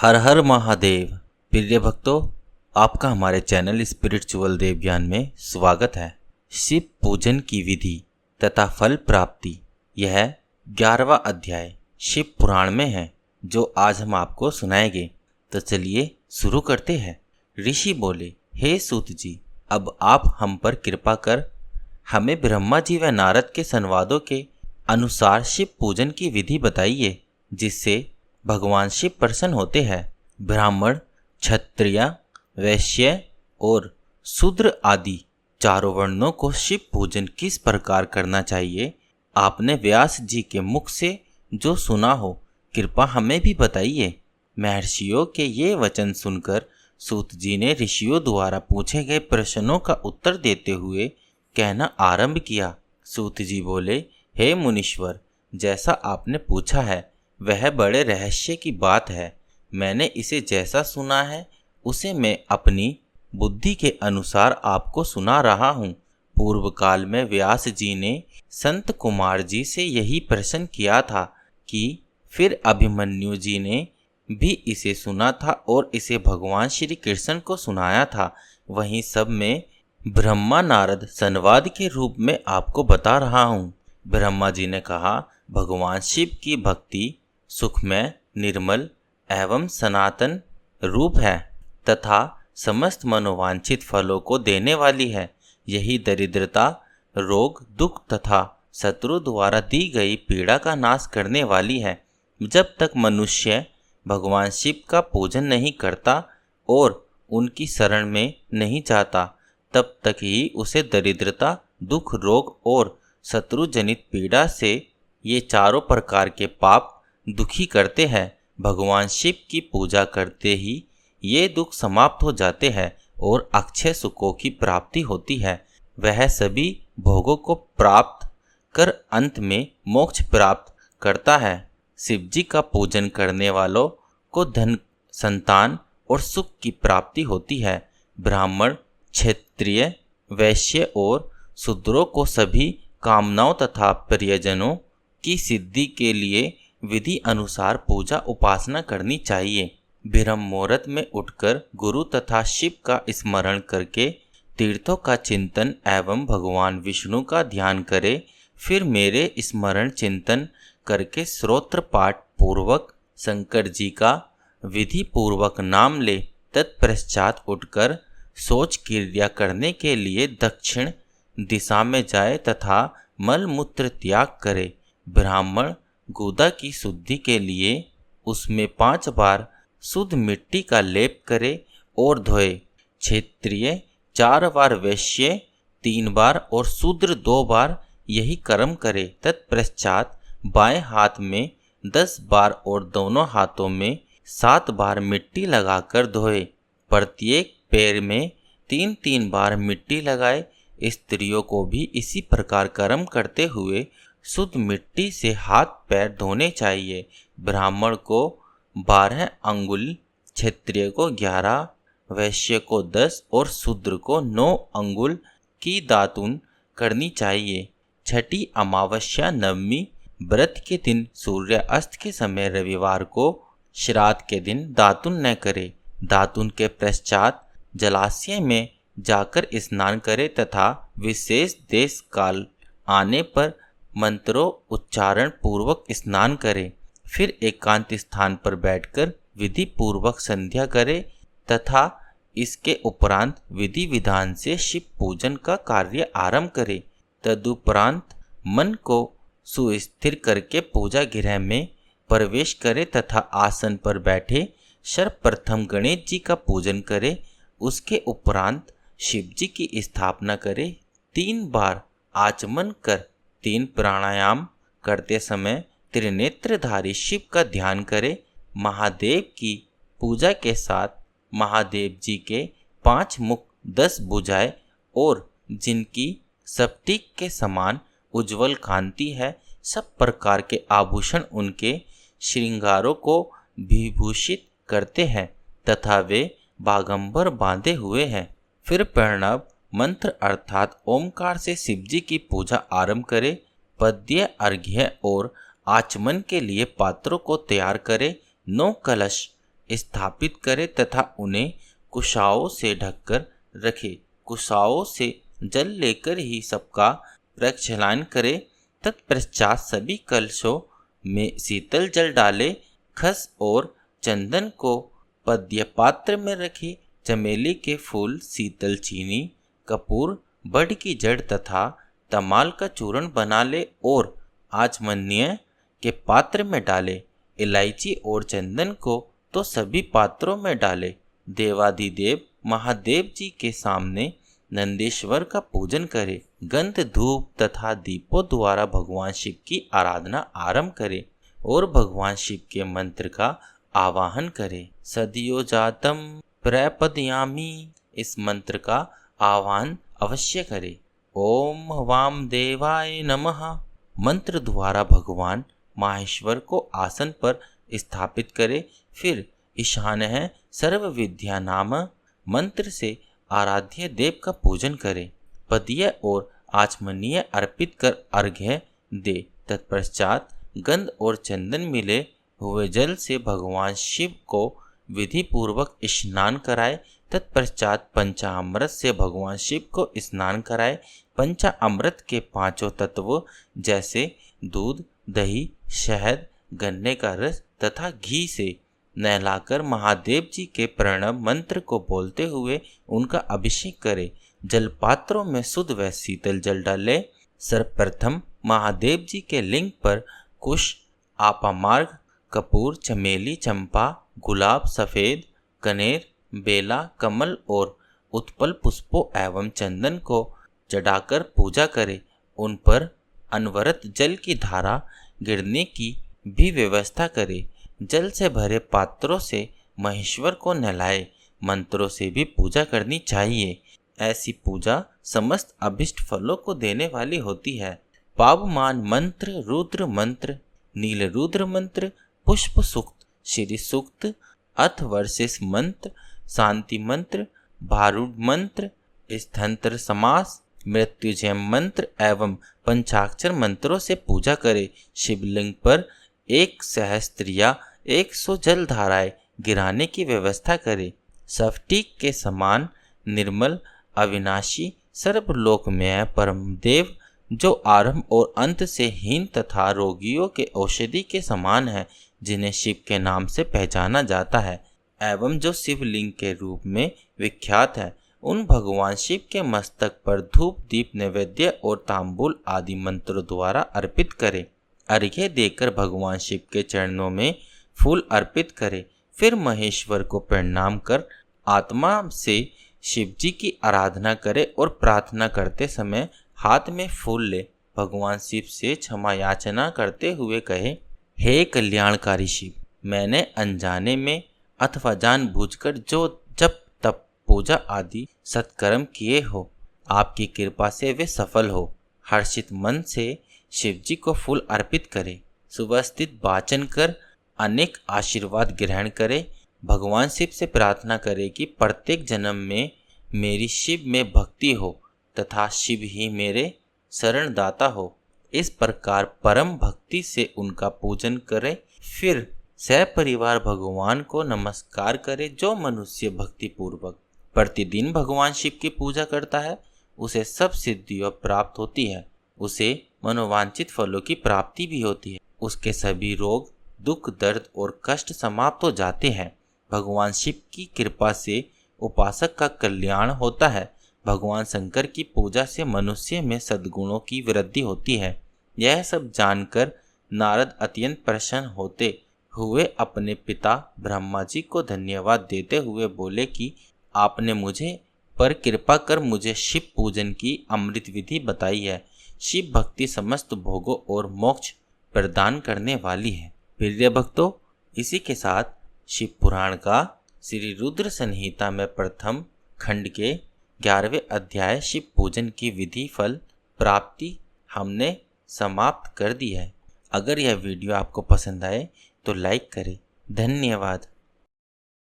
हर हर महादेव। प्रिय भक्तों, आपका हमारे चैनल स्पिरिचुअल देव ज्ञान में स्वागत है। शिव पूजन की विधि तथा फल प्राप्ति, यह 11वां अध्याय शिव पुराण में है, जो आज हम आपको सुनाएंगे। तो चलिए शुरू करते हैं। ऋषि बोले, हे सूत जी, अब आप हम पर कृपा कर हमें ब्रह्मा जी व नारद के संवादों के अनुसार शिव पूजन की विधि बताइए, जिससे भगवान शिव प्रसन्न होते हैं। ब्राह्मण, क्षत्रिय, वैश्य और शूद्र आदि चारों वर्णों को शिव पूजन किस प्रकार करना चाहिए, आपने व्यास जी के मुख से जो सुना हो, कृपा हमें भी बताइए। महर्षियों के ये वचन सुनकर सूत जी ने ऋषियों द्वारा पूछे गए प्रश्नों का उत्तर देते हुए कहना आरंभ किया। सूत जी बोले, हे मुनीश्वर, जैसा आपने पूछा है वह बड़े रहस्य की बात है। मैंने इसे जैसा सुना है उसे मैं अपनी बुद्धि के अनुसार आपको सुना रहा हूँ। पूर्व काल में व्यास जी ने संत कुमार जी से यही प्रश्न किया था कि फिर अभिमन्यु जी ने भी इसे सुना था और इसे भगवान श्री कृष्ण को सुनाया था। वहीं सब में ब्रह्मा नारद संवाद के रूप में आपको बता रहा हूँ। ब्रह्मा जी ने कहा, भगवान शिव की भक्ति सुखमय, निर्मल एवं सनातन रूप है तथा समस्त मनोवांछित फलों को देने वाली है। यही दरिद्रता, रोग, दुख तथा शत्रु द्वारा दी गई पीड़ा का नाश करने वाली है। जब तक मनुष्य भगवान शिव का पूजन नहीं करता और उनकी शरण में नहीं जाता, तब तक ही उसे दरिद्रता, दुख, रोग और शत्रु जनित पीड़ा से ये चारों प्रकार के पाप दुखी करते हैं। भगवान शिव की पूजा करते ही ये दुख समाप्त हो जाते हैं और अक्षय सुखों की प्राप्ति होती है। वह सभी भोगों को प्राप्त कर अंत में मोक्ष प्राप्त करता है। शिव जी का पूजन करने वालों को धन, संतान और सुख की प्राप्ति होती है। ब्राह्मण, क्षत्रिय, वैश्य और शूद्रों को सभी कामनाओं तथा प्रियजनों की सिद्धि के लिए विधि अनुसार पूजा उपासना करनी चाहिए। ब्रह्म मुहूर्त में उठकर गुरु तथा शिव का स्मरण करके तीर्थों का चिंतन एवं भगवान विष्णु का ध्यान करे। फिर मेरे स्मरण चिंतन करके स्तोत्र पाठ पूर्वक शंकर जी का विधि पूर्वक नाम ले। तत्पश्चात उठकर शौच क्रिया करने के लिए दक्षिण दिशा में जाए तथा मल मूत्र त्याग करे। ब्राह्मण गुदा की शुद्धि के लिए उसमें 5 बार शुद्ध मिट्टी का लेप करे और धोए। क्षत्रिय 4 बार, वैश्य 3 बार और शूद्र 2 बार यही कर्म करे। तत्पश्चात बाएं हाथ में 10 बार और दोनों हाथों में 7 बार मिट्टी लगाकर धोए। प्रत्येक पैर में 3-3 बार मिट्टी लगाए। स्त्रियों को भी इसी प्रकार कर्म करते हुए शुद्ध मिट्टी से हाथ पैर धोने चाहिए। ब्राह्मण को 12 अंगुल, क्षत्रिय को 11, वैश्य को 10 और शूद्र को 9 अंगुल की दातुन करनी चाहिए। छठी अमावस्या, नवमी व्रत के दिन, सूर्य अस्त के समय, रविवार को, श्राद्ध के दिन दातुन न करे। दातुन के पश्चात जलाशय में जाकर स्नान करे तथा विशेष देश काल आने पर मंत्रों उच्चारण पूर्वक स्नान करे। फिर एकांत स्थान पर बैठकर विधि पूर्वक संध्या करे तथा इसके उपरांत विधि विधान से शिव पूजन का कार्य आरंभ करे। तदुपरांत मन को सुस्थिर करके पूजा गृह में प्रवेश करे तथा आसन पर बैठे सर्वप्रथम गणेश जी का पूजन करे। उसके उपरांत शिव जी की स्थापना करे। 3 बार आचमन कर 3 प्राणायाम करते समय त्रिनेत्रधारी शिव का ध्यान करे। महादेव की पूजा के साथ महादेव जी के 5 मुख, 10 भुजाएं और जिनकी स्फटिक के समान उज्जवल कांति है, सब प्रकार के आभूषण उनके श्रृंगारों को विभूषित करते हैं तथा वे बागंबर बांधे हुए हैं। फिर प्रणव मंत्र अर्थात ओमकार से शिव जी की पूजा आरंभ करे। पद्य, अर्घ्य और आचमन के लिए पात्रों को तैयार करे। 9 कलश स्थापित करे तथा उन्हें कुशाओं से ढककर रखे। कुशाओं से जल लेकर ही सबका प्रक्षालन करे। तत्पश्चात सभी कलशों में शीतल जल डाले। खस और चंदन को पद्य पात्र में रखे। चमेली के फूल, शीतल चीनी, कपूर, बड़ की जड़ तथा तमाल का चूर्ण बना ले और आचमनीय के पात्र में डाले। इलायची और चंदन को तो सभी पात्रों में डाले। देवाधिदेव महादेव जी के सामने नंदीश्वर का पूजन करे। गंध, धूप तथा दीपों द्वारा भगवान शिव की आराधना आरंभ करे और भगवान शिव के मंत्र का आवाहन करे। सदियो जातम प्रपदयामि, इस मंत्र का आह्वान अवश्य करे। ओम वाम देवाय नमः मंत्र द्वारा भगवान माहेश्वर को आसन पर स्थापित करे। फिर ईशानः सर्व विद्या नाम मंत्र से आराध्य देव का पूजन करे। पदीय और आचमनीय अर्पित कर अर्घ्य दे। तत्पश्चात गंध और चंदन मिले हुए जल से भगवान शिव को विधि पूर्वक स्नान कराए। तत्पश्चात पंचामृत से भगवान शिव को स्नान कराए। पंचामृत के पांचों तत्व जैसे दूध, दही, शहद, गन्ने का रस तथा घी से नहलाकर महादेव जी के प्रणव मंत्र को बोलते हुए उनका अभिषेक करे। जलपात्रों में शुद्ध व शीतल जल डाले। सर्वप्रथम महादेव जी के लिंग पर कुश, आपामार्ग, कपूर, चमेली, चंपा, गुलाब, सफेद, कनेर, बेला, कमल और उत्पल पुष्पों एवं चंदन को चढ़ाकर पूजा करे। उन पर अनवरत जल की धारा गिरने की भी व्यवस्था करे। जल से भरे पात्रों से महेश्वर को नहलाए। मंत्रों से भी पूजा करनी चाहिए। ऐसी पूजा समस्त अभिष्ट फलों को देने वाली होती है। पावमान मंत्र, रुद्र मंत्र, नील रुद्र मंत्र, पुष्प सूक्त, श्री सूक्त, अथवर्षिस मंत्र, शांति मंत्र, भारूड मंत्र, स्थंत्र समास, मृत्युजय मंत्र एवं पंचाक्षर मंत्रों से पूजा करे। शिवलिंग पर 1 सहस्त्र या 100 जल धाराएं गिराने की व्यवस्था करे। स्फटिक के समान निर्मल, अविनाशी, सर्वलोकमय परम देव जो आरंभ और अंत से हीन तथा रोगियों के औषधि के समान है, जिन्हें शिव के नाम से पहचाना जाता है एवं जो शिवलिंग के रूप में विख्यात है, उन भगवान शिव के मस्तक पर धूप, दीप, नैवेद्य और तांबूल आदि मंत्रों द्वारा अर्पित करे। अर्घ्य देकर भगवान शिव के चरणों में फूल अर्पित करे। फिर महेश्वर को प्रणाम कर आत्मा से शिव जी की आराधना करे और प्रार्थना करते समय हाथ में फूल ले भगवान शिव से क्षमा याचना करते हुए कहे, हे कल्याणकारी शिव, मैंने अनजाने में अथवा जानबूझकर जो जप तप पूजा आदि सत्कर्म किए हो, आपकी कृपा से वे सफल हो। हर्षित मन से शिव जी को फूल अर्पित करे। सुवस्थित वाचन कर अनेक आशीर्वाद ग्रहण करे। भगवान शिव से प्रार्थना करे कि प्रत्येक जन्म में मेरी शिव में भक्ति हो तथा शिव ही मेरे शरणदाता हो। इस प्रकार परम भक्ति से उनका पूजन करे। फिर सपरिवार भगवान को नमस्कार करे। जो मनुष्य भक्ति पूर्वक प्रतिदिन भगवान शिव की पूजा करता है, उसे सब सिद्धियां प्राप्त होती है। उसे मनोवांछित फलों की प्राप्ति भी होती है। उसके सभी रोग, दुख, दर्द और कष्ट समाप्त हो जाते हैं। भगवान शिव की कृपा से उपासक का कल्याण होता है। भगवान शंकर की पूजा से मनुष्य में सद्गुणों की वृद्धि होती है। यह सब जानकर नारद अत्यंत प्रसन्न होते हुए अपने पिता ब्रह्मा जी को धन्यवाद देते हुए बोले कि आपने मुझे पर कृपा कर मुझे शिव पूजन की अमृत विधि बताई है। शिव भक्ति समस्त भोगों और मोक्ष प्रदान करने वाली है। प्रिय भक्तों, इसी के साथ शिव पुराण का श्री रुद्र संहिता में प्रथम खंड के 11वें अध्याय शिव पूजन की विधि फल प्राप्ति हमने समाप्त कर दी है। अगर यह वीडियो आपको पसंद आए तो लाइक करें। धन्यवाद।